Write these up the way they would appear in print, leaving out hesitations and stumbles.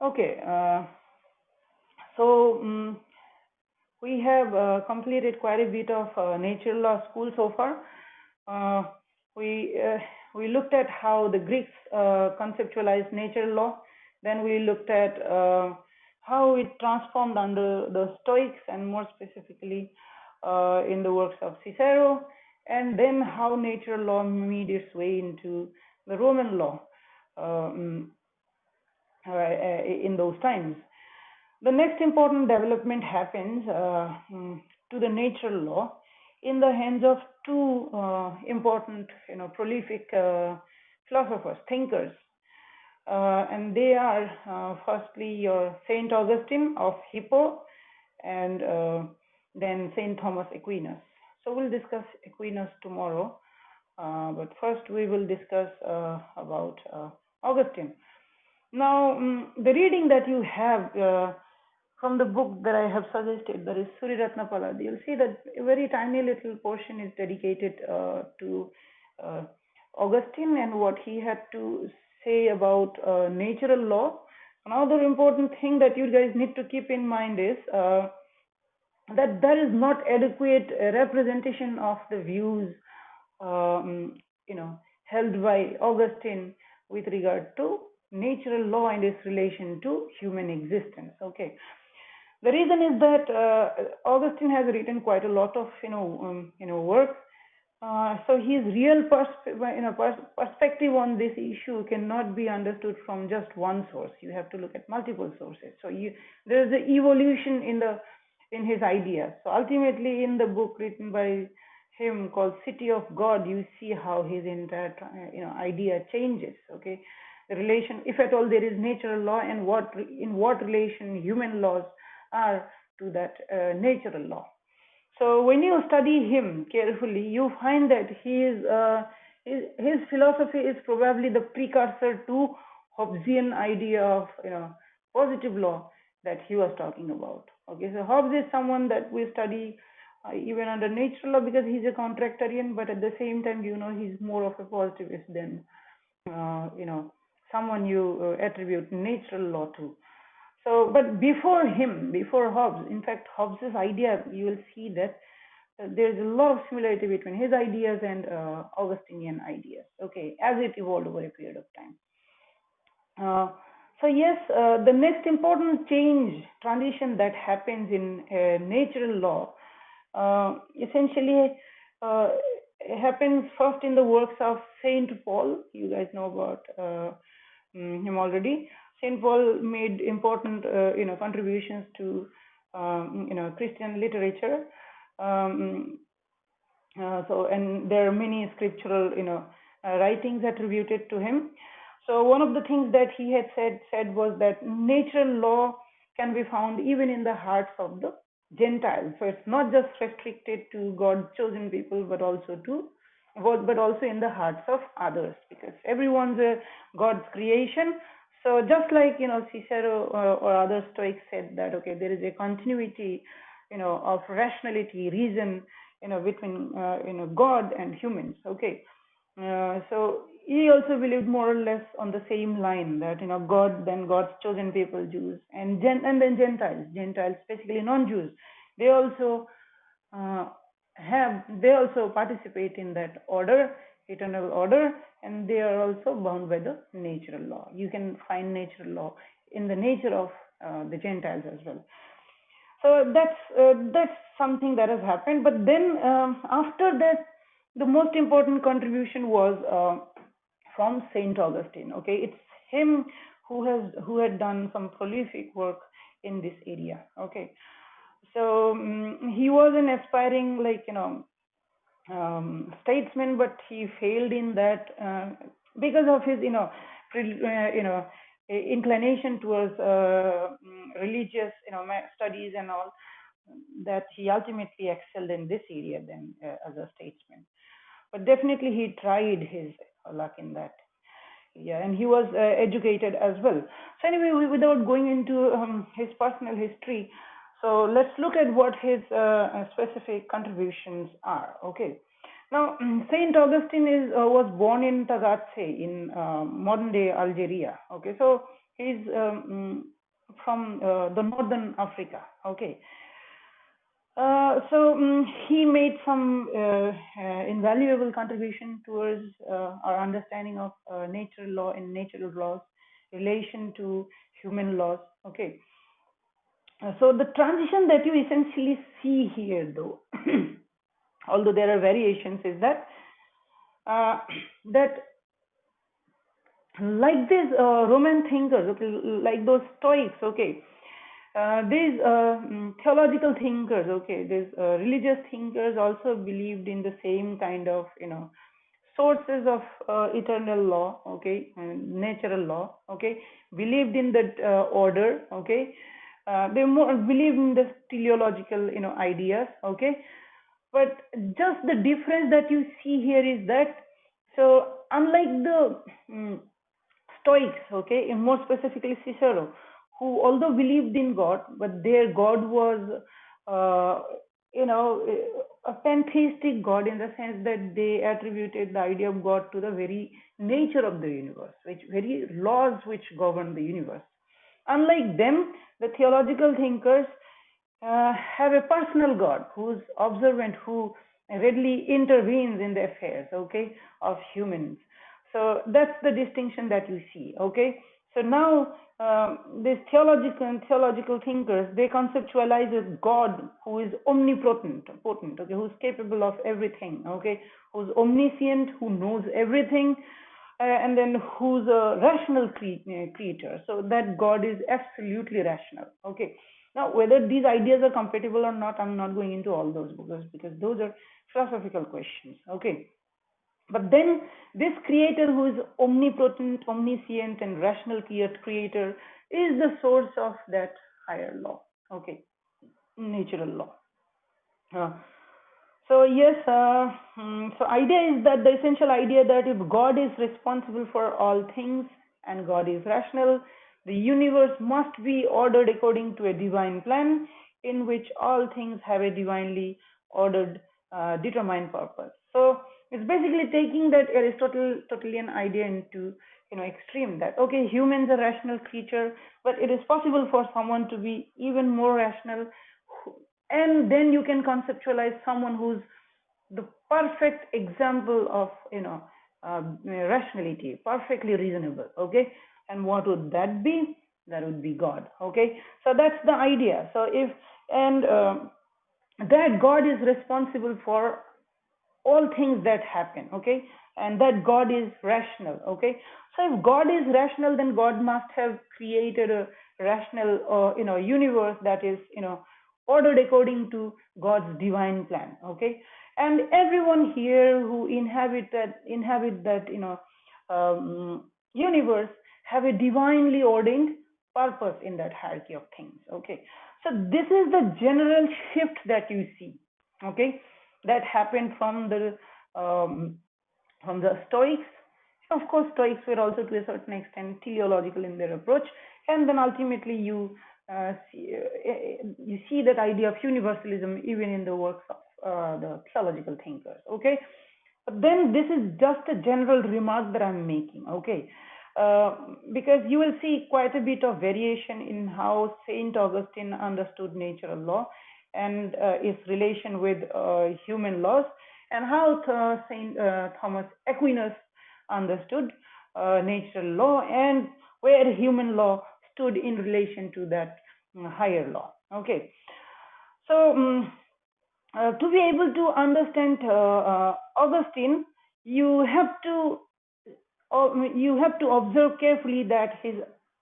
Okay, so we have completed quite a bit of natural law school so far. Uh, we uh, we looked at how the Greeks conceptualized natural law. Then we looked at how it transformed under the Stoics, and more specifically in the works of Cicero, and then how natural law made its way into the Roman law in those times. The next important development happens to the natural law in the hands of two important, prolific philosophers, thinkers, and they are firstly your Saint Augustine of Hippo, and then Saint Thomas Aquinas. So we'll discuss Aquinas tomorrow, but first we will discuss about Augustine. Now, the reading that you have from the book that I have suggested, that is Suri Ratnapala, you'll see that a very tiny little portion is dedicated to Augustine and what he had to say about natural law. Another important thing that you guys need to keep in mind is that there is not adequate representation of the views held by Augustine with regard to natural law and its relation to human existence. Okay, the reason is that Augustine has written quite a lot of works. So his real perspective on this issue cannot be understood from just one source. You have to look at multiple sources. So there is an evolution in his ideas. So ultimately, in the book written by him called City of God, you see how his entire idea changes. Okay, the relation, if at all there is natural law, and in what relation human laws are to that natural law. So when you study him carefully, you find that his philosophy is probably the precursor to Hobbesian idea of positive law that he was talking about. Okay, so Hobbes is someone that we study even under natural law because he's a contractarian, but at the same time, he's more of a positivist than someone you attribute natural law to. So, but before him, before Hobbes, in fact, Hobbes's idea, you will see that there's a lot of similarity between his ideas and Augustinian ideas, okay, as it evolved over a period of time. So yes, the next important transition that happens in natural law essentially happens first in the works of Saint Paul. You guys know about him already. Saint Paul made important, contributions to, Christian literature. So, and there are many scriptural, writings attributed to him. So, one of the things that he had said was that natural law can be found even in the hearts of the Gentiles. So, it's not just restricted to God's chosen people, but also in the hearts of others, because everyone's God's creation. So just like Cicero or other Stoics said that there is a continuity of rationality, reason between God and humans. Okay, so he also believed more or less on the same line that God, then God's chosen people, Jews, and then Gentiles, basically non-Jews. They also participate in that order, eternal order, and they are also bound by the natural law. You can find natural law in the nature of the Gentiles as well. So that's something that has happened. But then after that, the most important contribution was from Saint Augustine. Okay, it's him who had done some prolific work in this area. Okay, so he was an aspiring statesman, but he failed in that because of his inclination towards religious studies and all, that he ultimately excelled in this area then as a statesman. But definitely he tried his luck in that. Yeah, and he was educated as well. So anyway, without going into his personal history, so let's look at what his specific contributions are. Okay, Now, Saint Augustine was born in Tagaze in modern day Algeria. Okay, so he's from the northern Africa. Okay, he made some invaluable contribution towards our understanding of natural law and natural laws, relation to human laws. Okay, so the transition that you essentially see here, though, although there are variations, is that uh, that like these Roman thinkers, okay, like those Stoics, okay, these theological thinkers, okay, these religious thinkers also believed in the same kind of, sources of eternal law, okay, and natural law, okay, believed in that order, okay. They more believed in the teleological, ideas, okay. But just the difference that you see here is that, so unlike the Stoics, okay, and more specifically Cicero, who although believed in God, but their God was, uh, a pantheistic God in the sense that they attributed the idea of God to the very nature of the universe, which very laws which govern the universe. Unlike them, the theological thinkers have a personal God who's observant, who readily intervenes in the affairs, okay, of humans. So that's the distinction that you see, okay. So now these theological thinkers, they conceptualize a God who is potent, okay, who's capable of everything, okay, who's omniscient, who knows everything, and then who's a rational creator. So that God is absolutely rational, okay. Now, whether these ideas are compatible or not, I'm not going into all those because those are philosophical questions. Okay. But then this creator who is omnipotent, omniscient, and rational creator is the source of that higher law. Okay. Natural law. Uh, so yes, so idea is that the essential idea that if God is responsible for all things and God is rational, the universe must be ordered according to a divine plan in which all things have a divinely ordered, determined purpose. So it's basically taking that Aristotelian idea into, extreme, that okay, humans are rational creature, but it is possible for someone to be even more rational, and then you can conceptualize someone who's the perfect example of, rationality, perfectly reasonable, okay. And what would that be? That would be God, okay. So that's the idea. So if and that God is responsible for all things that happen, okay, and that God is rational, okay. So if God is rational, then God must have created a rational, universe that is, ordered according to God's divine plan, okay. And everyone here who inhabit that, universe have a divinely ordained purpose in that hierarchy of things, okay. So this is the general shift that you see, okay, that happened um, from the Stoics. Of course, Stoics were also to a certain extent teleological in their approach, and then ultimately you see that idea of universalism even in the works of the theological thinkers. Okay, but then this is just a general remark that I'm making. Okay. Because you will see quite a bit of variation in how Saint Augustine understood natural law and its relation with human laws, and how Saint Thomas Aquinas understood natural law, and where human law stood in relation to that higher law. Okay, so to be able to understand Augustine, you have to observe carefully that his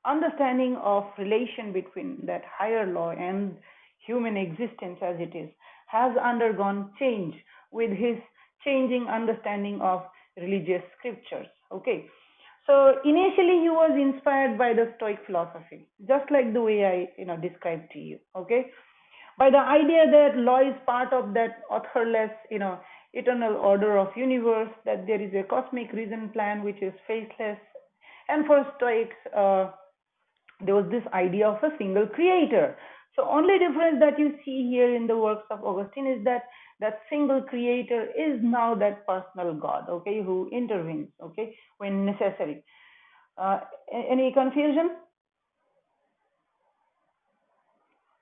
understanding of relation between that higher law and human existence as it is has undergone change with his changing understanding of religious scriptures. Okay, so initially he was inspired by the Stoic philosophy, just like the way I described to you. Okay, by the idea that law is part of that authorless, eternal order of universe, that there is a cosmic reason plan which is faceless. And for Stoics, there was this idea of a single creator. So only difference that you see here in the works of Augustine is that that single creator is now that personal God, okay, who intervenes, okay, when necessary. Uh, any confusion?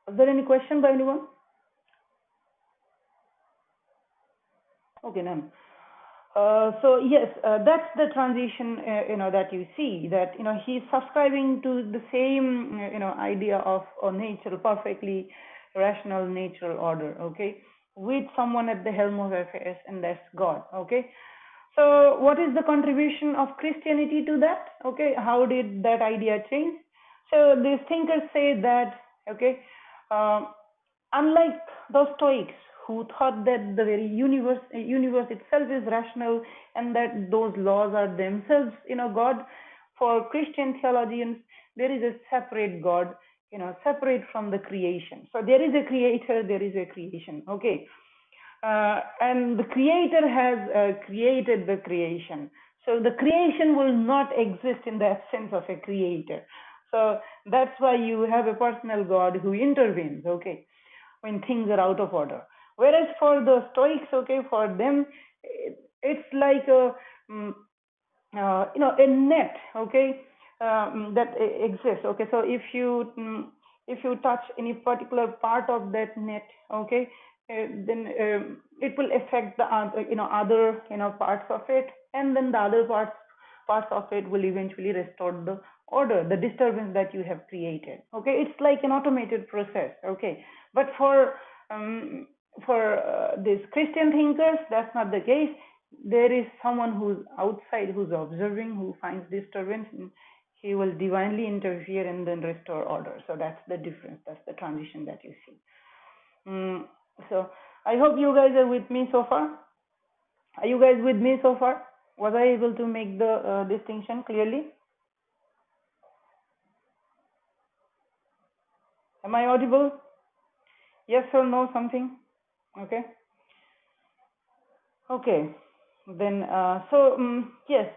Is there any question by anyone? Okay, none. So yes, that's the transition, that you see, that, he's subscribing to the same, idea of a natural, perfectly rational natural order, okay, with someone at the helm of affairs, and that's God, okay. So what is the contribution of Christianity to that? Okay, how did that idea change? So these thinkers say that, okay, uh, unlike the Stoics who thought that the very universe itself is rational and that those laws are themselves, God, for Christian theologians, there is a separate God, separate from the creation. So there is a creator, there is a creation, okay. And the creator has created the creation. So the creation will not exist in the absence of a creator. So that's why you have a personal God who intervenes, okay, when things are out of order. Whereas for the Stoics, okay, for them, it's like mm, a net, okay, that exists, okay. So if you touch any particular part of that net, okay, then it will affect the other, other, parts of it, and then the other parts of it will eventually restore the order, the disturbance that you have created, okay. It's like an automated process, okay. But um, for these Christian thinkers, that's not the case. There is someone who's outside, who's observing, who finds disturbance, and he will divinely interfere and then restore order. So that's the difference. That's the transition that you see. So I hope you guys are with me so far. Are you guys with me so far? Was I able to make the distinction clearly? Am I audible? Yes or no, something? Okay. Okay. Then, yes.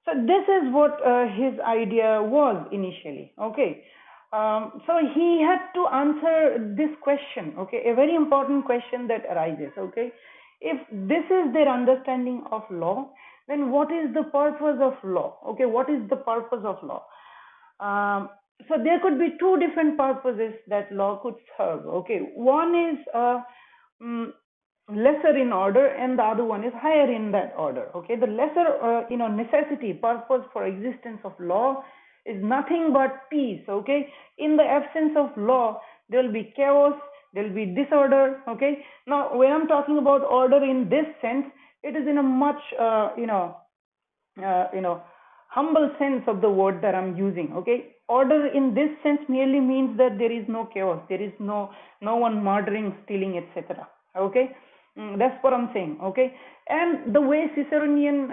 So this is what his idea was initially. Okay. So he had to answer this question. Okay, a very important question that arises. Okay, if this is their understanding of law, then what is the purpose of law? Okay, what is the purpose of law? So there could be two different purposes that law could serve. Okay, one is mm, lesser in order, and the other one is higher in that order. Okay, the lesser necessity, purpose for existence of law is nothing but peace. Okay, in the absence of law there will be chaos, there will be disorder. Okay, now when I'm talking about order in this sense, it is in a much uh, you know humble sense of the word that I'm using. Okay, order in this sense merely means that there is no chaos, there is no one murdering, stealing, etc. Okay, that's what I'm saying. Okay, and the way Ciceronian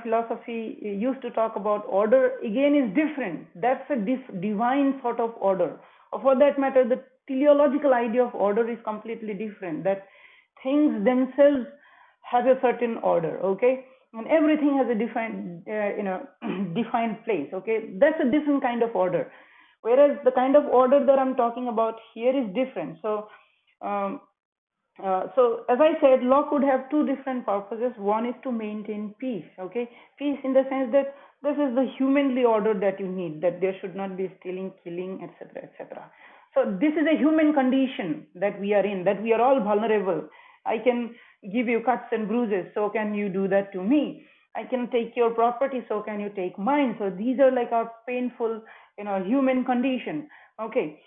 philosophy used to talk about order again is different. That's a divine sort of order, or for that matter the teleological idea of order is completely different, that things themselves have a certain order. Okay, and everything has a defined defined place. Okay, that's a different kind of order, whereas the kind of order that I'm talking about here is different. So um, so as I said, law could have two different purposes. One is to maintain peace. Okay, peace in the sense that this is the humanly order that you need, that there should not be stealing, killing, etc., etc. So this is a human condition that we are in, that we are all vulnerable. I can give you cuts and bruises, so can you do that to me? I can take your property, so can you take mine? So these are like our painful, human condition. Okay,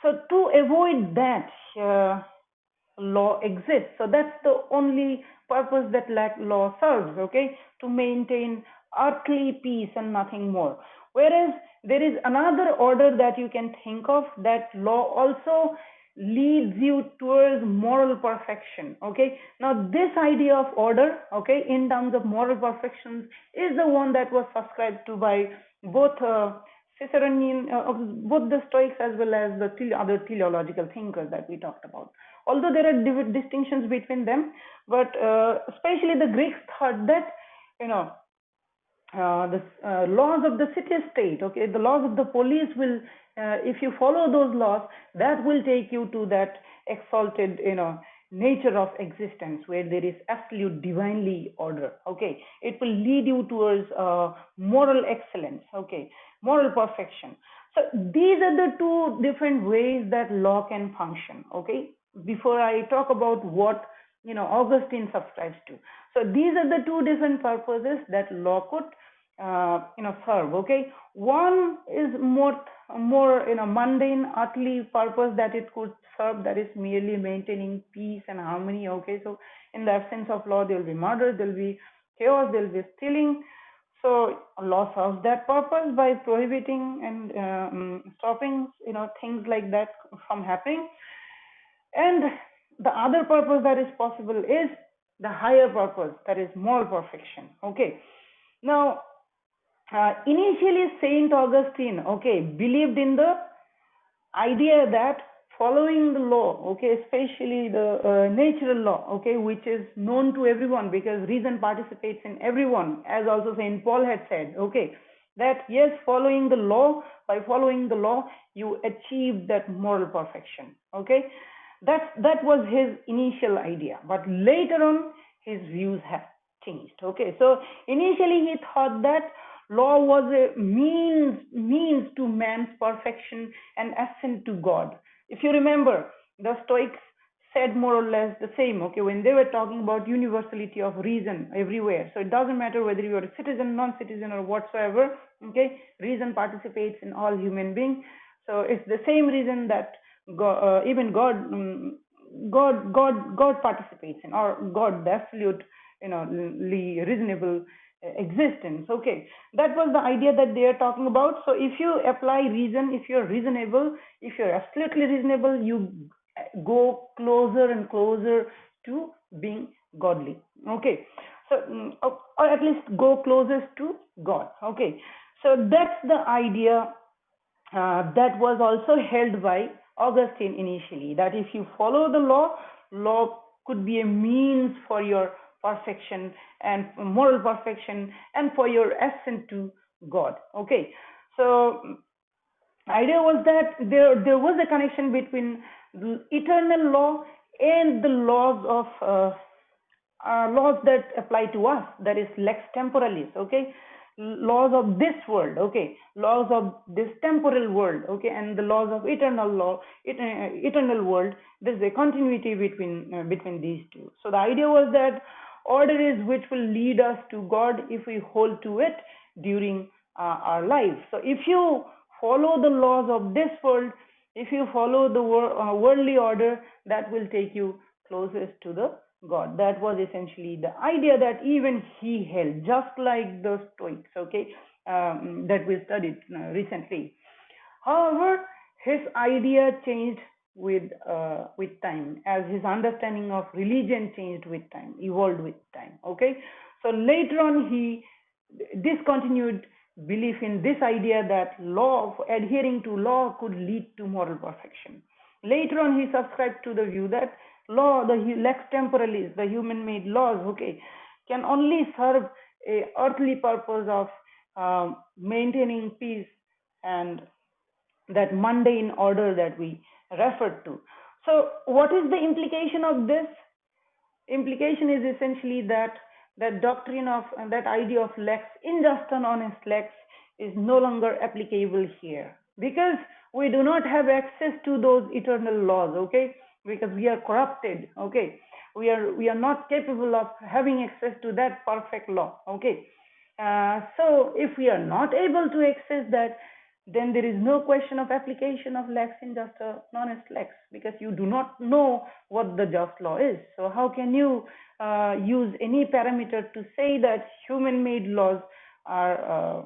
so to avoid that, law exists. So that's the only purpose that law serves, okay, to maintain earthly peace and nothing more. Whereas there is another order that you can think of, that law also leads you towards moral perfection. Okay, now this idea of order, okay, in terms of moral perfection is the one that was subscribed to by both Ciceronian, both the Stoics as well as the other teleological thinkers that we talked about. Although there are distinctions between them, but especially the Greeks thought that the laws of the city state, okay, the laws of the police will, if you follow those laws, that will take you to that exalted, nature of existence where there is absolute divinely order. Okay, it will lead you towards moral excellence. Okay, moral perfection. So these are the two different ways that law can function. Okay, before I talk about what Augustine subscribes to. So these are the two different purposes that law could serve. Okay, one is more mundane earthly purpose that it could serve, that is merely maintaining peace and harmony. Okay, so in the absence of law there will be murder, there will be chaos, there will be stealing. So law serves that purpose by prohibiting and stopping things like that from happening. And the other purpose that is possible is the higher purpose, that is moral perfection. Okay, now initially Saint Augustine, okay, believed in the idea that following the law, okay, especially the natural law, okay, which is known to everyone because reason participates in everyone, as also Saint Paul had said, okay, that yes, following the law, by following the law you achieve that moral perfection. Okay, that was his initial idea, but later on his views have changed. Okay, so initially he thought that law was a means to man's perfection and ascent to God. If you remember, the Stoics said more or less the same. Okay, when they were talking about universality of reason everywhere, so it doesn't matter whether you are a citizen, non-citizen, or whatsoever. Okay, reason participates in all human beings. So it's the same reason that God, even God participates in, or God, the absolute, reasonable existence. Okay, that was the idea that they are talking about. So if you apply reason, if you're reasonable, if you're absolutely reasonable, you go closer and closer to being godly. Okay, so or at least go closest to God. Okay, so that's the idea that was also held by Augustine initially, that if you follow the law, law could be a means for your perfection and moral perfection and for your ascent to God. Okay, so idea was that there was a connection between the eternal law and the laws of laws that apply to us, that is lex temporalis. Okay, laws of this world. Okay, laws of this temporal world. Okay, and the laws of eternal world. There's a continuity between these two. So the idea was that order is which will lead us to God if we hold to it during our life. So if you follow the laws of this world, if you follow the worldly order, that will take you closest to the God. That was essentially the idea that even he held, just like the Stoics. Okay, that we studied recently. However, his idea changed with time, as his understanding of religion changed with time, evolved with time. Okay, so later on he discontinued belief in this idea that law, adhering to law, could lead to moral perfection. Later on he subscribed to the view that law, the lex temporalis, the human made laws, okay, can only serve a earthly purpose of maintaining peace and that mundane order that we referred to. So what is the implication of this? Implication is essentially that that doctrine of that idea of lex injusta non est lex is no longer applicable here, because we do not have access to those eternal laws. Okay, because we are corrupted. Okay, we are not capable of having access to that perfect law. Okay, so if we are not able to access that, then there is no question of application of lex injusta non est lex, because you do not know what the just law is. So how can you use any parameter to say that human made laws are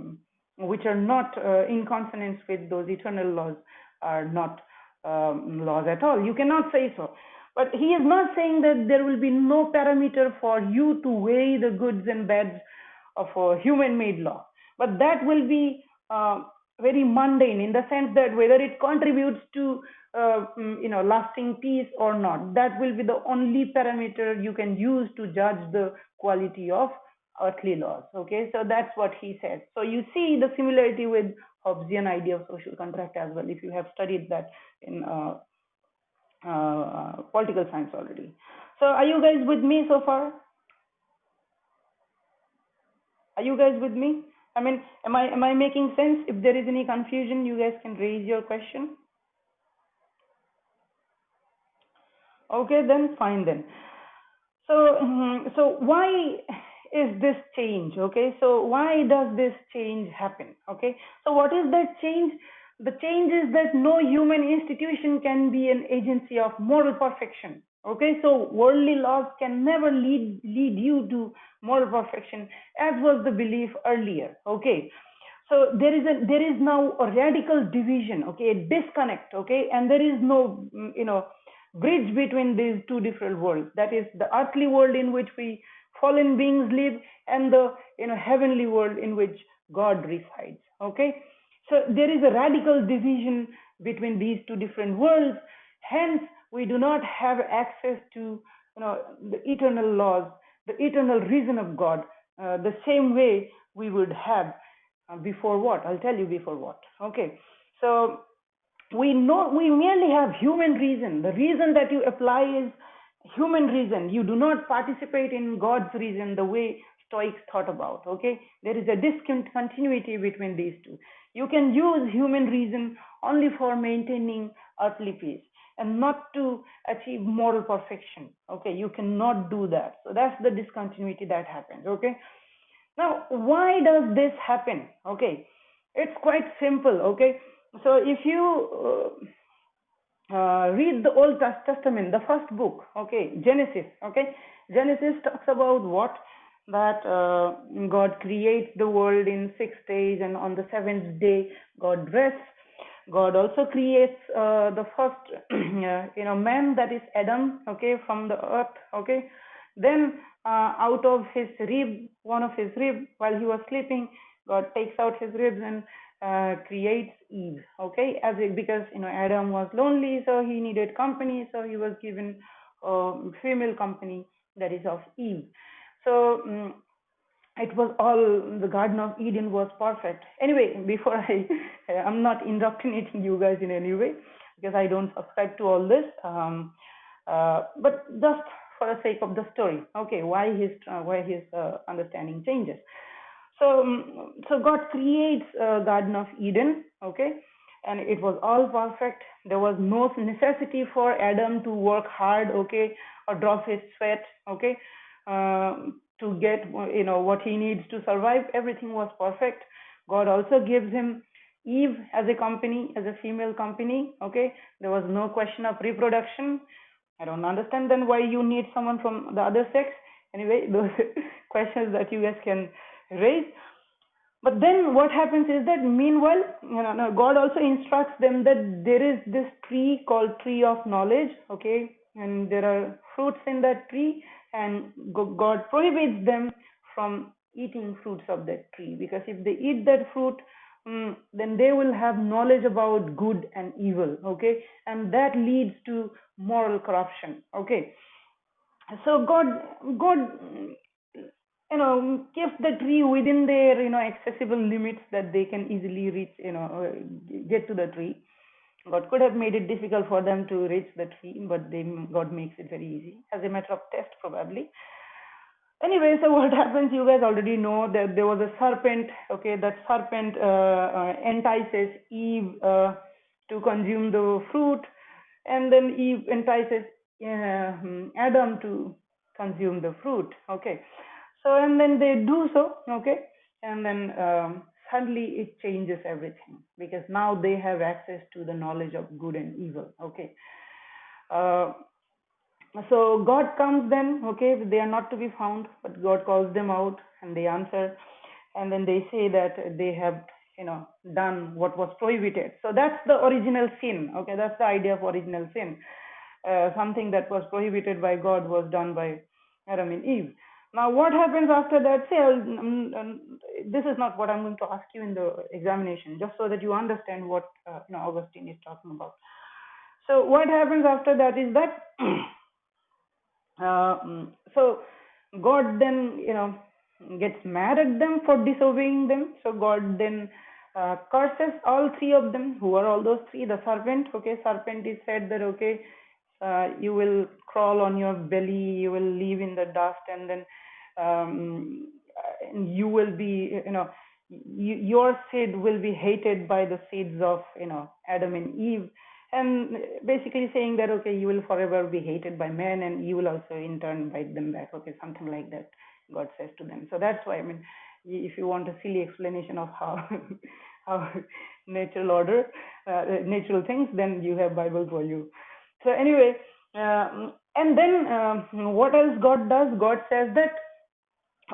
which are not in consonance with those eternal laws are not laws at all? You cannot say so. But he is not saying that there will be no parameter for you to weigh the goods and bads of a human made law, but that will be very mundane, in the sense that whether it contributes to lasting peace or not, that will be the only parameter you can use to judge the quality of earthly laws. Okay, so that's what he says. So you see the similarity with Hobbesian idea of social contract as well, if you have studied that in political science already. So are you guys with me so far? Are you guys with me? I mean, am I making sense? If there is any confusion, you guys can raise your question. Okay, then fine then. So, so why is this change? Okay, so why does this change happen? Okay, so what is that change? The change is that no human institution can be an agency of moral perfection. Okay, so worldly laws can never lead you to moral perfection, as was the belief earlier. Okay, so there is now a radical division. Okay, a disconnect. Okay, and there is no bridge between these two different worlds, that is the earthly world in which we fallen beings live, and the heavenly world in which God resides. Okay, so there is a radical division between these two different worlds. Hence we do not have access to the eternal laws, the eternal reason of God, the same way we would have before. What I'll tell you before what. Okay, so we merely have human reason. The reason that you apply is human reason. You do not participate in God's reason the way Stoics thought about. Okay, there is a discontinuity between these two. You can use human reason only for maintaining earthly peace and not to achieve moral perfection. Okay, you cannot do that. So that's the discontinuity that happens. Okay, now why does this happen? Okay, it's quite simple. Okay, so if you read the Old Testament, the first book, okay, Genesis. Okay, Genesis talks about what? That God creates the world in 6 days, and on the seventh day God rests. God also creates the first man, that is Adam. Okay, from the earth. Okay, then out of his rib, one of his rib, while he was sleeping, God takes out his ribs and creates Eve. Okay, because Adam was lonely, so he needed company, so he was given female company, that is of Eve. So it was all, the Garden of Eden was perfect. Anyway, before I'm not indoctrinating you guys in any way, because I don't subscribe to all this, but just for the sake of the story. Okay, why his understanding changes. So God creates Garden of Eden. Okay, and it was all perfect. There was no necessity for Adam to work hard. Okay, or drop his sweat. Okay, to get what he needs to survive. Everything was perfect. God also gives him Eve as a company, as a female company. Okay, there was no question of reproduction. I don't understand then why you need someone from the other sex. Anyway, those questions that you guys can raise. But then what happens is that meanwhile, God also instructs them that there is this tree called tree of knowledge. Okay, and there are fruits in that tree, and God prohibits them from eating fruits of that tree, because if they eat that fruit, then they will have knowledge about good and evil. Okay, and that leads to moral corruption. Okay, so God keeps the tree within their accessible limits, that they can easily reach, get to the tree. God could have made it difficult for them to reach the tree, but God makes it very easy, as a matter of test probably. Anyway, so what happens, you guys already know that there was a serpent. Okay, that serpent entices Eve to consume the fruit, and then Eve entices Adam to consume the fruit. Okay, so and then they do so. Okay, and then suddenly it changes everything, because now they have access to the knowledge of good and evil. Okay, so God comes then. Okay, they are not to be found, but God calls them out, and they answer, and then they say that they have done what was prohibited. So that's the original sin. Okay, that's the idea of original sin. Something that was prohibited by God was done by Adam and Eve. Now what happens after that? Say, this is not what I'm going to ask you in the examination, just so that you understand what Augustine is talking about. So what happens after that is that so God then gets mad at them for disobeying them. So God then curses all three of them. Who are all those three? The serpent. Okay, serpent is said that, okay, you will crawl on your belly, you will live in the dust, and then and you will be, your seed will be hated by the seeds of, Adam and Eve, and basically saying that, okay, you will forever be hated by men, and you will also in turn bite them back. Okay, something like that, God says to them. So that's why, I mean, if you want a silly explanation of how how natural order, natural things, then you have Bible for you. So anyway, and then what else God does? God says that,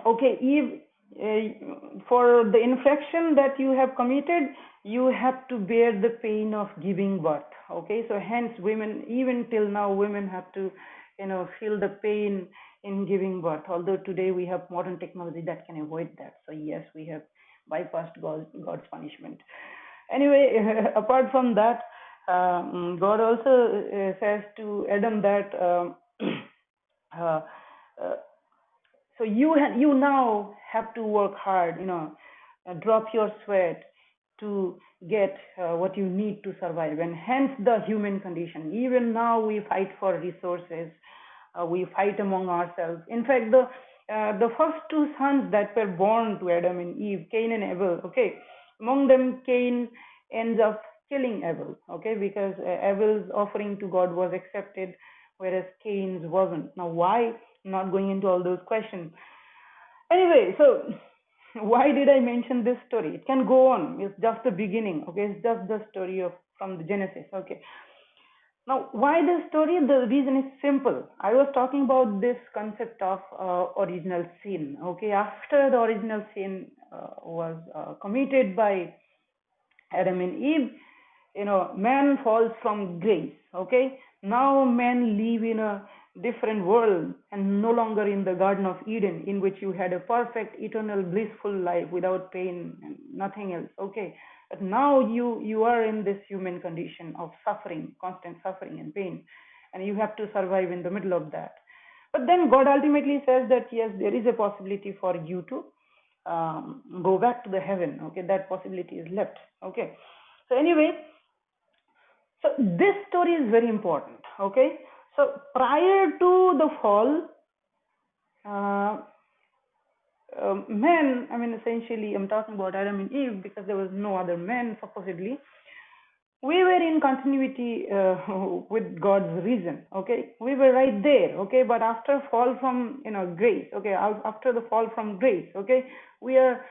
okay, Eve, for the infraction that you have committed, you have to bear the pain of giving birth. Okay, so hence women, even till now, women have to, feel the pain in giving birth. Although today we have modern technology that can avoid that. So yes, we have bypassed God's punishment. Anyway, apart from that, God also says to Adam that uh, uh, so you now have to work hard, drop your sweat to get what you need to survive, and hence the human condition. Even now we fight for resources, we fight among ourselves. In fact, the first two sons that were born to Adam and Eve, Cain and Abel, okay, among them Cain ends up killing Abel, okay, because Abel's offering to God was accepted, whereas Cain's wasn't. Now why? Not going into all those questions. Anyway, so why did I mention this story? It can go on. It's just the beginning. Okay, it's just the story of from the Genesis. Okay. Now, why this story? The reason is simple. I was talking about this concept of original sin. Okay, after the original sin was committed by Adam and Eve, man falls from grace. Okay, now men live in a different world and no longer in the Garden of Eden, in which you had a perfect, eternal, blissful life without pain and nothing else. Okay, but now you are in this human condition of suffering, constant suffering and pain, and you have to survive in the middle of that. But then God ultimately says that yes, there is a possibility for you to go back to the heaven. Okay, that possibility is left. Okay, so anyway, so this story is very important. Okay, so prior to the fall, uh, men, I mean, essentially, I'm talking about Adam and Eve because there was no other men, supposedly. We were in continuity with God's reason. Okay, we were right there. Okay, but after fall from grace. Okay, after the fall from grace. Okay, we are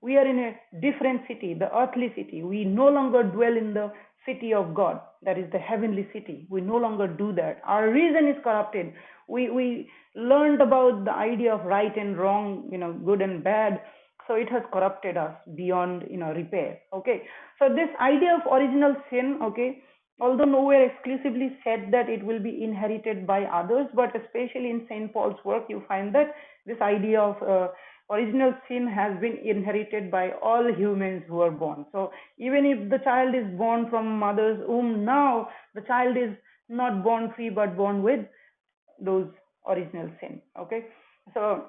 we are in a different city, the earthly city. We no longer dwell in the city of God, that is the heavenly city. We no longer do that. Our reason is corrupted. We learned about the idea of right and wrong, good and bad. So it has corrupted us beyond repair. Okay. So this idea of original sin, okay, although nowhere exclusively said that it will be inherited by others, but especially in St. Paul's work, you find that this idea of original sin has been inherited by all humans who are born. So even if the child is born from mother's womb now, the child is not born free but born with those original sin. Okay, so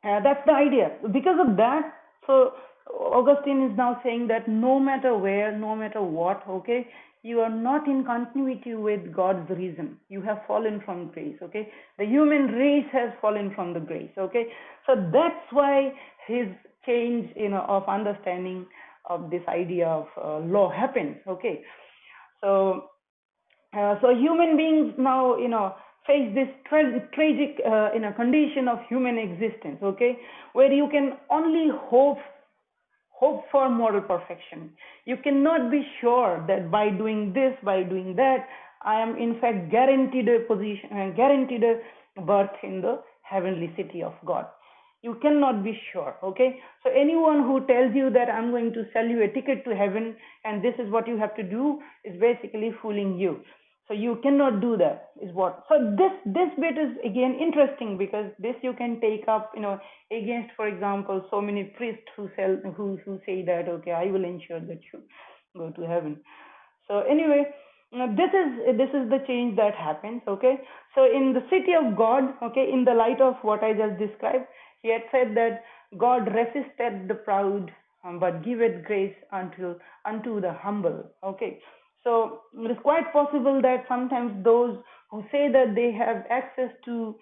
that's the idea. Because of that, so Augustine is now saying that no matter where, no matter what, okay, you are not in continuity with God's reason. You have fallen from grace. Okay, the human race has fallen from the grace. Okay, so that's why his change, of understanding of this idea of law happens. Okay, so so human beings now, face this tragic, condition of human existence. Okay, where you can only hope for moral perfection. You cannot be sure that by doing this, by doing that, I am in fact guaranteed a position, guaranteed a birth in the heavenly city of God. You cannot be sure. Okay, so anyone who tells you that I'm going to sell you a ticket to heaven and this is what you have to do is basically fooling you. So you cannot do that, is what. So this bit is again interesting, because this you can take up, against, for example, so many priests who say that, okay, I will ensure that you go to heaven. So anyway, this is the change that happens. Okay, so in the city of God, okay, in the light of what I just described, he had said that God resisted the proud, but giveth grace unto the humble. Okay, So it is quite possible that sometimes those who say that they have access to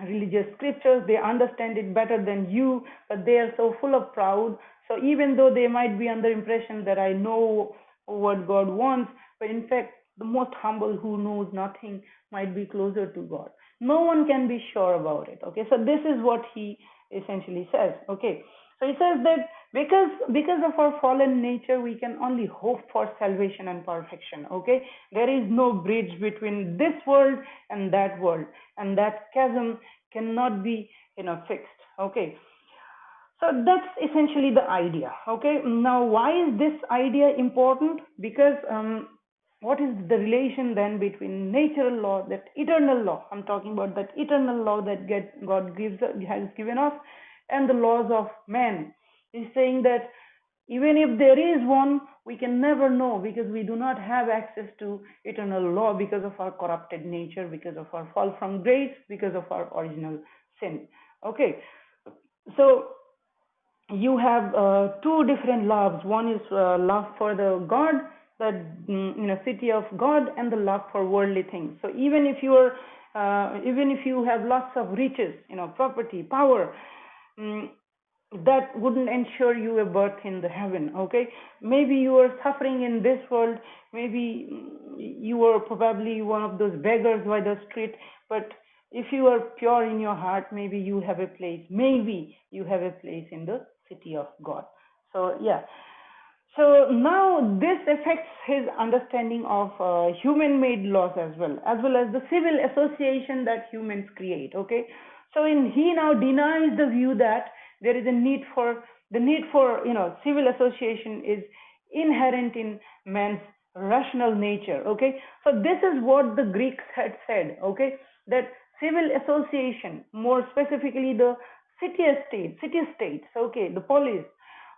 religious scriptures, they understand it better than you, but they are so full of pride. So even though they might be under impression that I know what God wants, but in fact the most humble who knows nothing might be closer to God. No one can be sure about it. Okay, so this is what he essentially says. Okay, so he says that because of our fallen nature, we can only hope for salvation and perfection. Okay, there is no bridge between this world and that world, and that chasm cannot be fixed. Okay, so that's essentially the idea. Okay, now why is this idea important? Because what is the relation then between natural law, that eternal law? I'm talking about that eternal law that God has given us, and the laws of man. He's saying that even if there is one, we can never know, because we do not have access to eternal law because of our corrupted nature, because of our fall from grace, because of our original sin. Okay, so you have two different loves. One is love for the God, that city of God, and the love for worldly things. So even if you have lots of riches, property, power, um, that wouldn't ensure you a birth in the heaven. Okay, maybe you are suffering in this world, maybe you are probably one of those beggars by the street, but if you are pure in your heart, maybe you have a place, in the city of God. So yeah, so now this affects his understanding of human-made laws as well as the civil association that humans create. Okay, so he now denies the view that there is a need for civil association is inherent in man's rational nature. Okay, so this is what the Greeks had said. Okay, that civil association, more specifically the city states. Okay, the police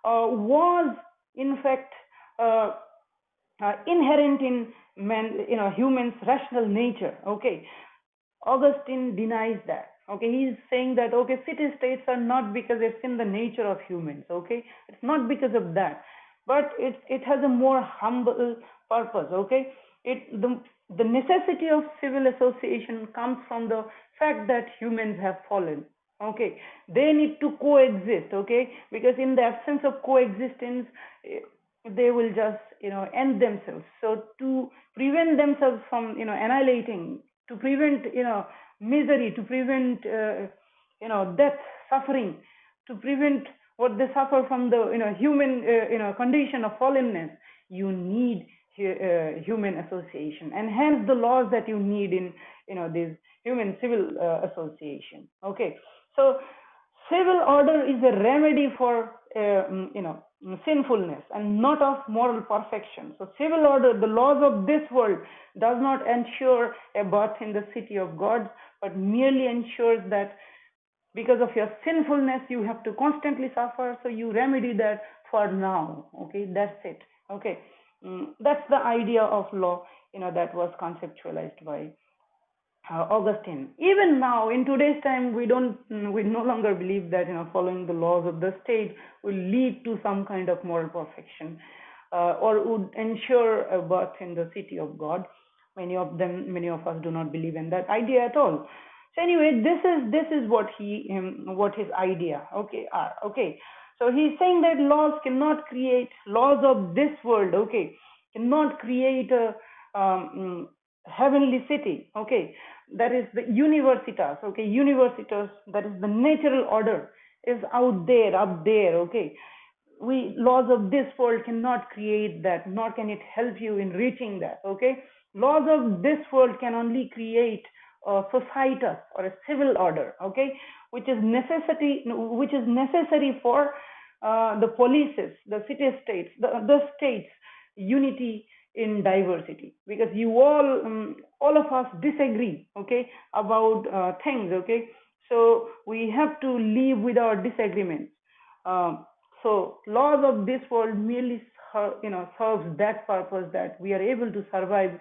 was in fact uh, inherent in humans rational nature. Okay, Augustine denies that. Okay, he's saying that okay, city states are not because it's in the nature of humans. Okay, it's not because of that, but it has a more humble purpose. Okay, the necessity of civil association comes from the fact that humans have fallen. Okay, they need to coexist. Okay, because in the absence of coexistence, they will just end themselves. So to prevent themselves from annihilating, to prevent misery, to prevent death, suffering, to prevent what they suffer from the human condition of fallenness, you need human association, and hence the laws that you need in this human civil association. Okay, so civil order is a remedy for sinfulness and not of moral perfection. So civil order, the laws of this world, does not ensure a birth in the city of God, but merely ensures that because of your sinfulness you have to constantly suffer, so you remedy that for now. Okay, that's it. Okay, that's the idea of law that was conceptualized by Augustine. Even now, in today's time, we no longer believe that following the laws of the state will lead to some kind of moral perfection, or would ensure a birth in the city of God. Many of us do not believe in that idea at all. So anyway, this is what his idea are. Okay, so he's saying that laws of this world. Okay, cannot create a heavenly city. Okay, that is the universitas. Okay, universitas, that is the natural order, is out there, up there. Okay, we laws of this world cannot create that, nor can it help you in reaching that. Okay, laws of this world can only create a societas, or a civil order. Okay, which is necessary for the polices, the city states, the states unity in diversity, because all of us disagree, okay, about things. Okay, so we have to live with our disagreements. So laws of this world merely serves that purpose, that we are able to survive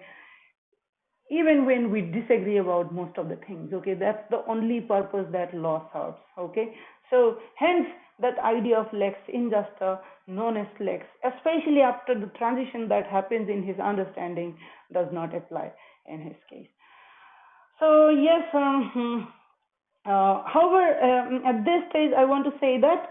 even when we disagree about most of the things. Okay, that's the only purpose that law serves. Okay, so hence that idea of lex injusta non est lex, especially after the transition that happens in his understanding, does not apply in his case. So yes, however, at this stage, I want to say that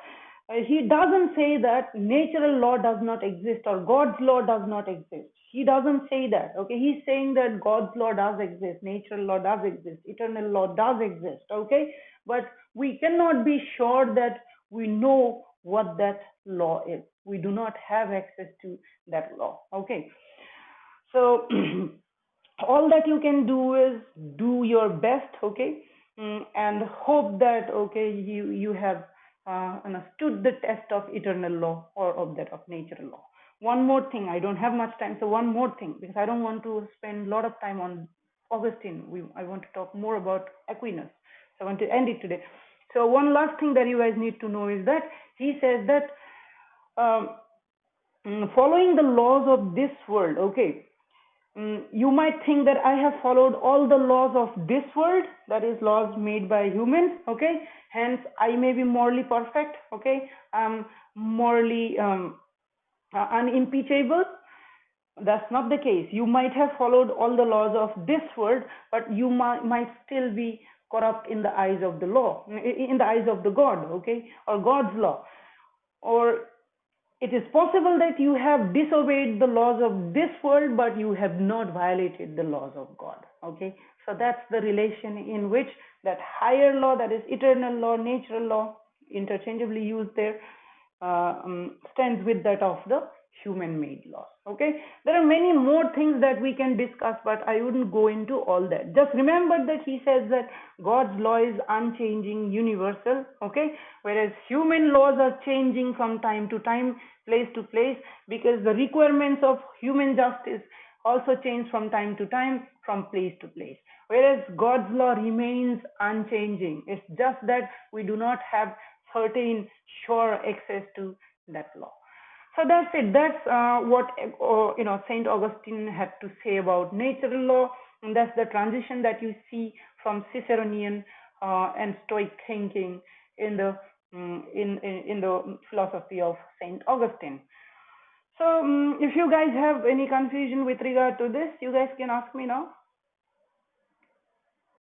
he doesn't say that natural law does not exist or God's law does not exist. He doesn't say that. Okay, he's saying that God's law does exist, natural law does exist, eternal law does exist. Okay, but we cannot be sure that we know what that law is. We do not have access to that law. Okay, so all that you can do is do your best. Okay, and hope that okay you have stood the test of eternal law or of that of natural law. One more thing, I don't have much time, so one more thing, because I don't want to spend a lot of time on Augustine. I want to talk more about Aquinas, so I want to end it today. So one last thing that you guys need to know is that he says that um, following the laws of this world, okay, you might think that I have followed all the laws of this world, that is laws made by humans, okay, hence I may be morally perfect, okay, I'm morally unimpeachable. That's not the case. You might have followed all the laws of this world, but you might still be corrupt in the eyes of the law, in the eyes of the God, okay, or God's law. Or it is possible that you have disobeyed the laws of this world, but you have not violated the laws of God. Okay, so that's the relation in which that higher law, that is eternal law, natural law, interchangeably used there, stands with that of the human-made laws. Okay, there are many more things that we can discuss, but I wouldn't go into all that. Just remember that he says that God's law is unchanging, universal. Okay, whereas human laws are changing from time to time, place to place, because the requirements of human justice also change from time to time, from place to place, whereas God's law remains unchanging. It's just that we do not have certain sure access to that law. So that's it. That's what Saint Augustine had to say about natural law, and that's the transition that you see from Ciceronian and Stoic thinking in the in the philosophy of Saint Augustine. So if you guys have any confusion with regard to this, you guys can ask me now.